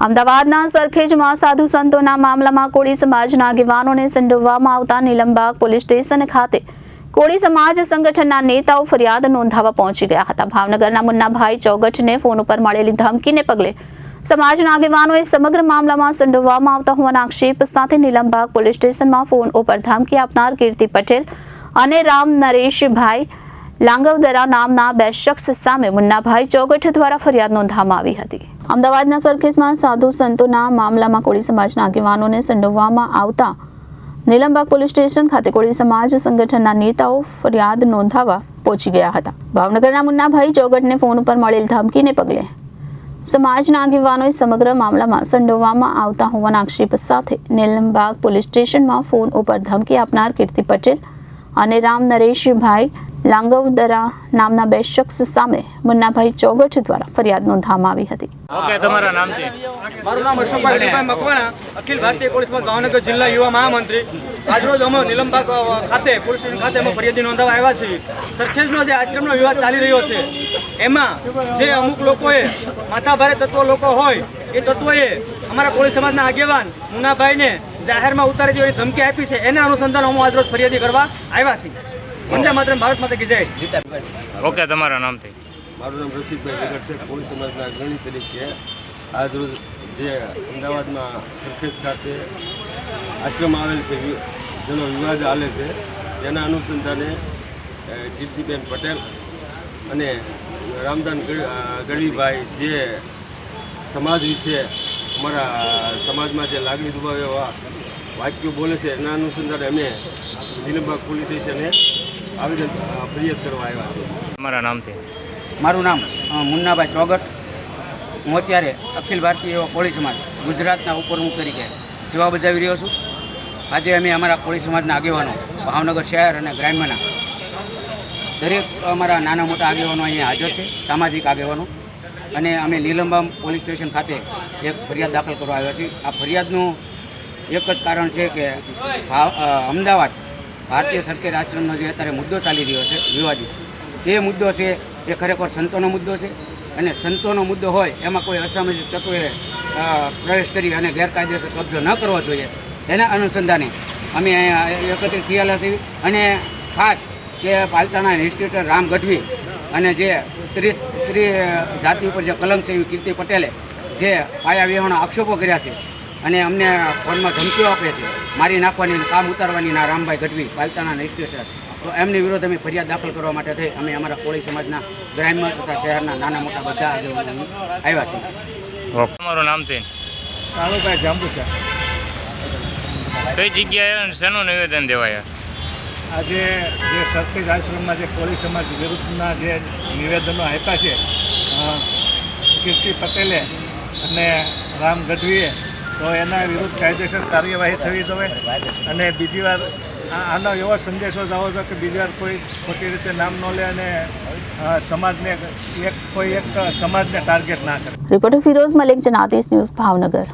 અમદાવાદના સરખેજમાં સાધુ સંતોના મામલામાં કોળી સમાજના આગેવાનોને સંડોવવામાં આવતા નીલમબાગ પોલીસ સ્ટેશન ખાતે કોળી સમાજ સંગઠનના નેતાઓ ફરિયાદ નોંધાવવા પહોંચી ગયા હતા। ભાવનગરના મુન્નાભાઈ ચોગઠને ફોન ઉપર મળેલી ધમકીને પગલે સમાજના આગેવાનોએ સમગ્ર મામલામાં સંડોવવામાં આવતા હોવાના આક્ષેપ સાથે નીલમબાગ પોલીસ સ્ટેશનમાં ફોન ઉપર ધમકી આપનાર કીર્તિ પટેલ અને રામ નરેશભાઈ લાંગવદરા નામના બે શખ્સ સામે મુન્નાભાઈ ચોગઠ દ્વારા ફરિયાદ નોંધવામાં આવી હતી। અમદાવાદના સરખેજમાં સાધુ સંતોના મામલામાં કોળી સમાજના આગેવાનોને સંડોવવામાં આવતા નીલમબાગ પોલીસ સ્ટેશન ખાતે કોળી સમાજ સંગઠનના નેતાઓ ફરિયાદ નોંધાવવા પહોંચી ગયા હતા। ભાવનગરના મુન્નાભાઈ ચોગઠને ફોન ઉપર મળેલ ધમકીને પગલે સમાજના આગેવાનોએ સમગ્ર મામલામાં સંડોવવામાં આવતા હોવાના આક્ષેપ સાથે નીલમબાગ પોલીસ સ્ટેશનમાં ફોન ઉપર ધમકી આપનાર કીર્તિ પટેલ અને રામ નરેશભાઈ લાંગવદરા નામના બે શખ્સ સામે મુન્નાભાઈ ચોગઠ દ્વારા ફરિયાદ નોંધવામાં આવી હતી। ઓકે, તમારું નામ છે? મારું નામ અશોકભાઈ મકવાણા, અખિલ ભારતીય કોળી સમાજ ભાવનગર જિલ્લા યુવા મહામંત્રી। આજરોજ અમે નીલમબાગ ખાતે પોલીસ સ્ટેશન ખાતે અમે ફરિયાદી નોંધાવવા આવ્યા છીએ। સરખેજનો જે આશ્રમનો વિવાદ ચાલી રહ્યો છે એમાં જે અમુક લોકોએ માથાભારે તત્વો લોકો હોય એ તત્વોએ અમારા કોળી સમાજના આગેવાન મુન્નાભાઈને જાહેરમાં ઉતારી દેવાની ધમકી આપી છે। એના અનુસંધાન અમે આજરોજ ફરિયાદી કરવા આવ્યા છીએ। વંદે માતરમ, ભારત માતા કી જય। ઓકે, તમારું નામ છે? મારું નામ રસિકભાઈ જગત છે, કોળી સમાજના અગ્રણી તરીકે આજરોજ જે અમદાવાદમાં સરખેજ ખાતે આશ્રમ આવેલ છે, જેનો વિવાદ ચાલે છે, તેના અનુસંધાને કીર્તિબેન પટેલ અને રામદાન ગઢવીભાઈ જે સમાજ વિશે અમારા સમાજમાં જે લાગણી દુભાવે એવા વાક્યો બોલે છે, એના અનુસંધાને અમે નીલમબાગ પોલીસ સ્ટેશને આવેદન ફરિયાદ કરવા આવ્યા છે। તમારા નામ છે? મારું નામ મુન્નાભાઈ ચોગઠ। હું અત્યારે અખિલ ભારતીય કોળી સમાજ ગુજરાતના ઉપપ્રમુખ તરીકે સેવા બજાવી રહ્યો છું। આજે અમે અમારા કોળી સમાજના આગેવાનો ભાવનગર શહેર અને ગ્રામ્યના દરેક અમારા નાના મોટા આગેવાનો અહીંયા હાજર છે, સામાજિક આગેવાનો, અને અમે નીલમબાગ પોલીસ સ્ટેશન ખાતે એક ફરિયાદ દાખલ કરવા આવ્યા છીએ। આ ફરિયાદનું એક જ કારણ છે કે અમદાવાદ ભારતીય સરકારી આશ્રમનો જે અત્યારે મુદ્દો ચાલી રહ્યો છે વિવાદિત, એ મુદ્દો છે એ ખરેખર સંતોનો મુદ્દો છે, અને સંતોનો મુદ્દો હોય એમાં કોઈ અસામાજિક તત્વોએ પ્રવેશ કરી અને ગેરકાયદેસર કબજો ન કરવો જોઈએ, એના અનુસંધાને અમે અહીંયા એકત્રિત થયેલા છીએ। અને ખાસ કે પાલતાણા ઇન્સ્ટિટ્યુટર રામ ગઢવી અને જે સ્ત્રી જાતિ ઉપર જે કલંક છે એવી કીર્તિ પટેલે જે પાયા વિહોણા આક્ષેપો કર્યા છે અને અમને ફોનમાં ધમકીઓ આપે છે મારી નાખવાની, કામ ઉતારવાની ના રામભાઈ ગઢવી પાલતાણા ઇન્સ્ટિટ્યુટર, તો એમની વિરુદ્ધ અમે ફરિયાદ દાખલ કરવા માટે થઈ અમે અમારા કોળી સમાજના ગ્રામ્ય તથા શહેરના નાના મોટા બધા આગેવાનો આવ્યા છીએ। તમારું નામ છે? કાળુભાઈ જાંબુસા। કઈ જગ્યાએ શેનું નિવેદન દેવાયા? આજે જે સરખેજ આશ્રમમાં જે કોળી સમાજ વિરુદ્ધના જે નિવેદનો આપ્યા છે કીર્તિ પટેલે અને રામ ગઢવીએ, તો એના વિરુદ્ધ કાયદેસર કાર્યવાહી થવી જોઈએ। અને બીજી વાર આનો એવો સંદેશો જવો જોઈએ કે બીજી વાર કોઈ ખોટી રીતે નામ ન લે અને સમાજને કોઈ એક સમાજને ટાર્ગેટ ના કરે। Reporter Firoz Malik, Janadesh news, Bhavnagar.